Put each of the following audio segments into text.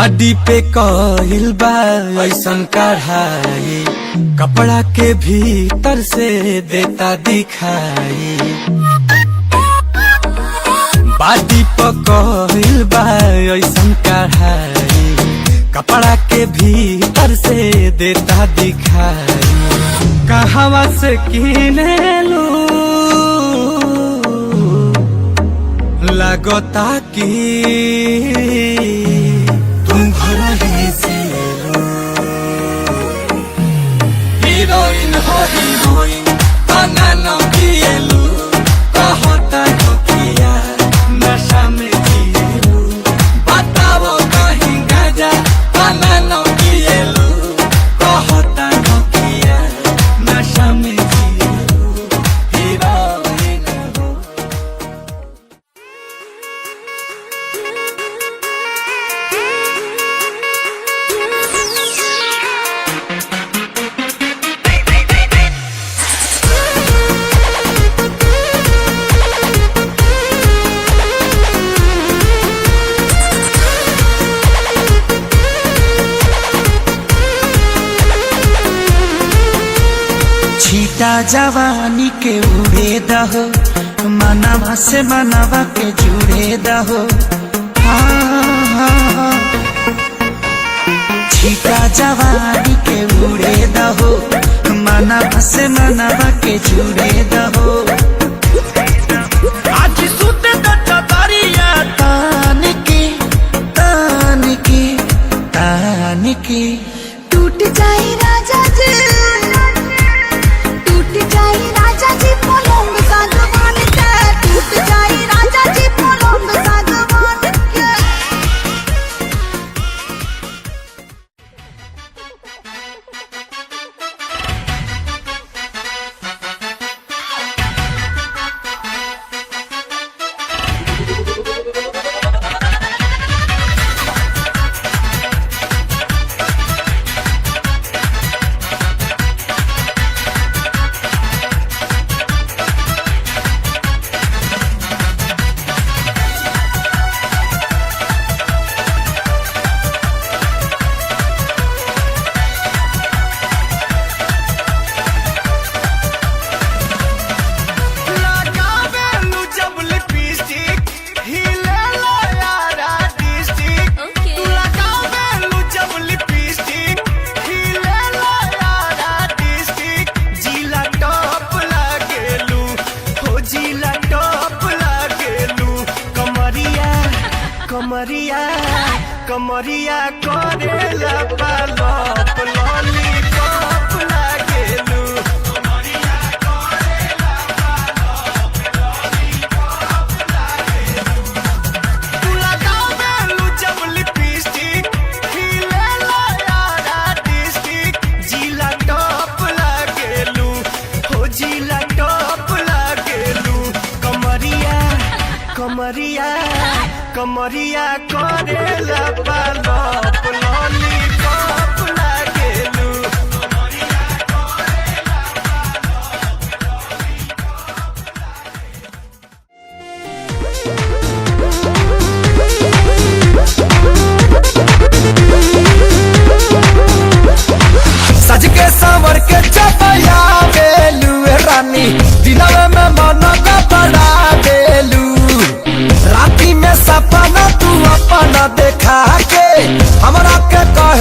बाडी पे कहिल बा ऐसन कढ़ाई, कपड़ा के भीतर से देता दिखाई। बाडी पे कहिल बा ऐसन कढ़ाई, कपड़ा के भीतर से देता दिखाई। कहवा से किनेलू लगता कि तुम घर ही से लो। हीरोइन हो हीरोइन तना न किएलू, कहता हो किया नशा में जिएलू। बताओ कहीं गाजा तना न किएलू, कहता हो किया नशा में जिएलू। हीरोइन हो। छीटा जवानी के उड़े दहो, मनवा से मनवा के जुड़े दहो। छीटा जवानी के उड़े दहो, मनवा से मनवा के जुड़े दहो। आज सुते दरिया तान के तान के तान के टूट जाए राजा जी, टूट जाए राजा जी पलंग सागवान के, टूट जाए राजा जी पलंग सागवान के। कमरिया कमरिया करेला पालप लॉलीपॉप लागेलू। कमरिया करेला पालप लॉलीपॉप लागेलू। तू लगावेलू जब लिपस्टिक, हिलेला यारा डिस्ट्रिक्ट। जिला टॉप लागेलू, हो जिला टॉप लागेलू। कमरिया कमरिया कमरिया करेला पालप लॉलीपॉप लागेलू। कमरिया करेला पालप लॉलीपॉप लागेलू। सज के संवर के चपया बेलू रानी, दिनवे में मन का बड़ा बेलू। राती में सपना तू अपना देखा के हमरा के कह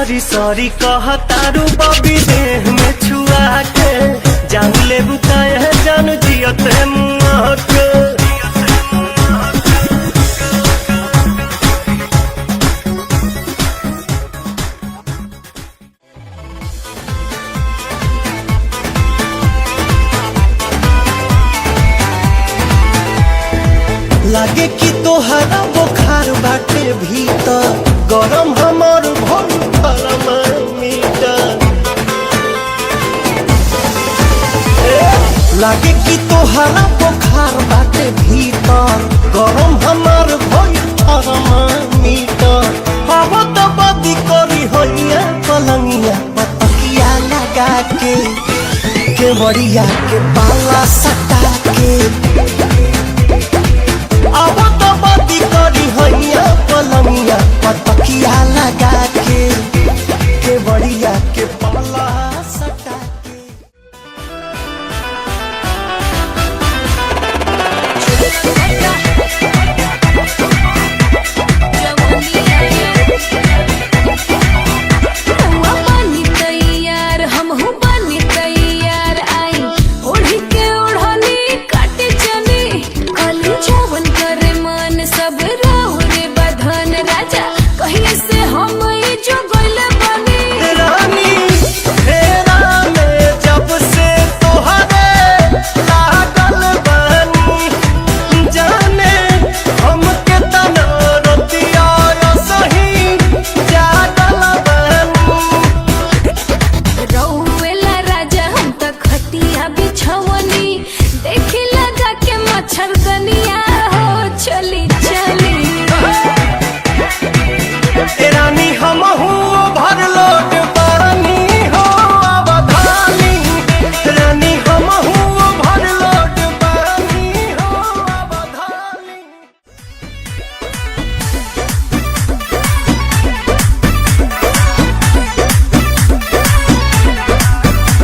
सॉरी सॉरी कहतारू बबी देह में छुआ के जान ले बुकाया जान जियते मुआ के लागे कि तोहरा बुखार बाटे भीतर गरम हमार थर्मामीटर लागे कि तोहरा बुखार बाटे भीतर गरम हमार थर्मामीटर हवा तो बदी करी होइया पलंगिया पतकिया लगा के बड़िया के पाला सटा के अब तो बदी करी होइया पलंगिया पतकिया लगा के बड़िया के पाला सटा के बनी तैयार हमहू बनी तैयार आई ओढ़ी के ओढ़नी काट चली कली जवन करे मन सब राहु रे बधन राजा कहिए से हम जो गइल बनी रानी फेरा में जब से तोहरे लागल बानी जाने हमके तना रोतिया सही जागल बानी रहुएला राजा हम त खटिया बिछवनी देखी लगा के मच्छरदनिया हो चली चली रानी हमहू भरलोट पानी हो अवधानी रानी हमहू भरलोट पानी हो अवधानी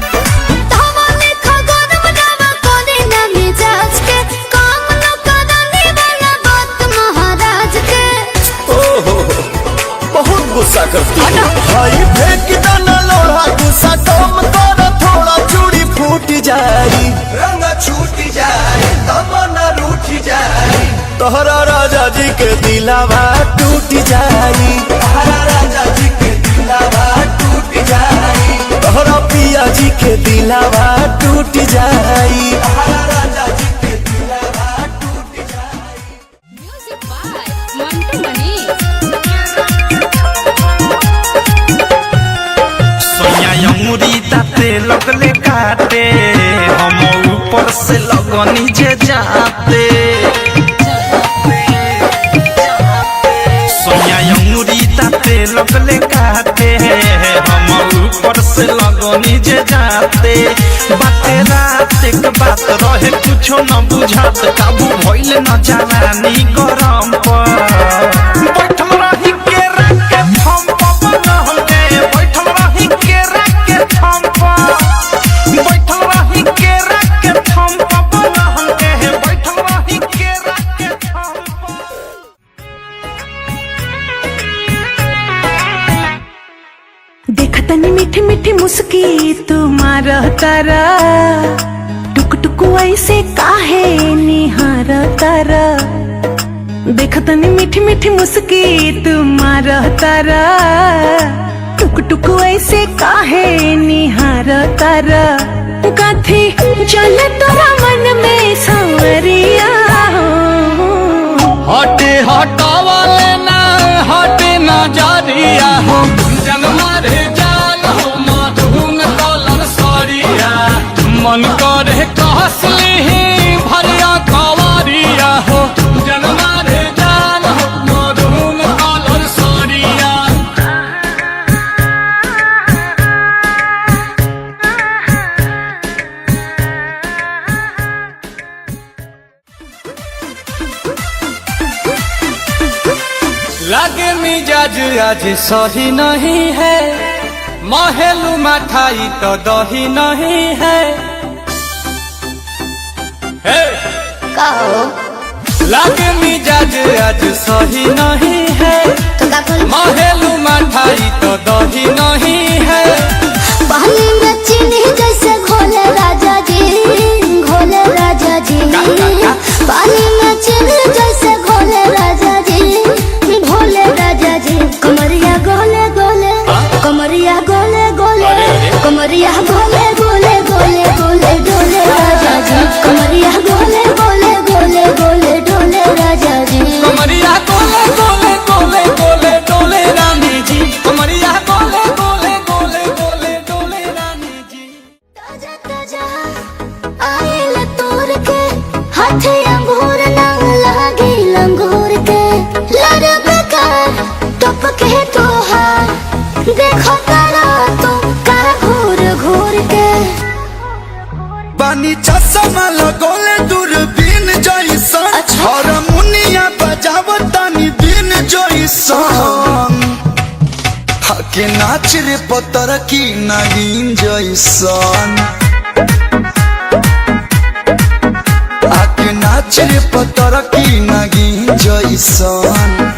धावाने खगोन बनावा कोने न मिजाज के काम न करने वाला बात महाराज के ओहो बहुत गुस्सा करती है भाई फेंक दाना लोढ़ा गुस्सा कम कर थोड़ा चूड़ी फूट जाई रंग छूट जाए तमन्ना रूठ जाए तोहरा राजा जी के दिलावा टूट जाई तोहरा राजा जी के दिलावा टूट जाई तोहरा पिया जी के दिलावा टूट जाई तोहरा राजा जी के दिलावा टूट जाई म्यूजिक बाय मंटू मनी सोया अंगूरी दाते लगले काटे हम ऊपर से लगनी जे जाते सोया अंगूरी दाते लगले काटे हम ऊपर से लगनी जे जाते बाते रात एक बात रहे कुछो न बुझात काबू भइले न जवानी गरम पर बैठल रही के राके हम पवन हमके बैठल रही के राके हम बैठल रही के राके हम पवन हमके बैठल रही के राके हम देखतनी मीठी मीठी मुस्की तुम्हार तारा टुक टुक ऐसे काहे निहार तारा देखतनी मीठी मीठी मुस्की तुम्हार तारा टुक टुक ऐसे काहे निहार तारा कथी चल तोरा मन में सांवरिया हटे हटावाले ना हटे नजरिया हो जनमा रे जान हो मधुन कलर सरिया मन करे कहसली भरिया कवारिया हो जनमा रे जान हो मधुन कलर सरिया लागे मिजाज आज सही नहीं है महलू मठाई तो दही नहीं है लागे मिजाज आज सही नहीं है महलू मठाई तो दही आके नाच रे पतर की नागिन जैसन आके नाच रे पतर की नागिन जैसन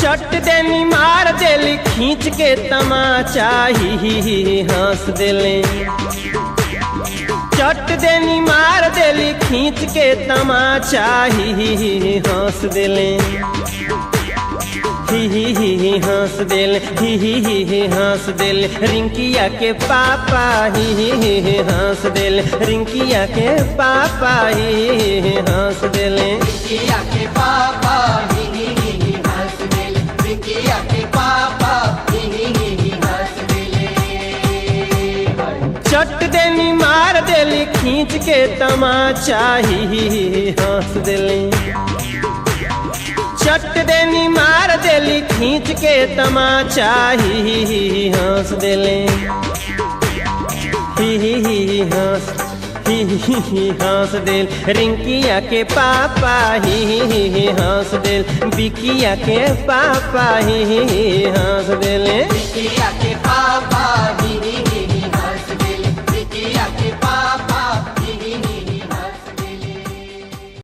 चट देनी मार देली खींच के तमाचा ही हंस देले चट देनी मार देली खींच के तमाचा ही हंस देले ही हंस देले ही हंस देले रिंकिया के पापा ही हंस देले रिंकिया के पापा ही हंस देले रिंकिया के पापा चट देनी मार देली खींच के तमाचा ही हंस देली चट देनी मार देली खींच के तमाचा ही हंस देले ही हंस देल रिंकिया के पापा ही हंस देल बिकिया के पापा ही हंस देल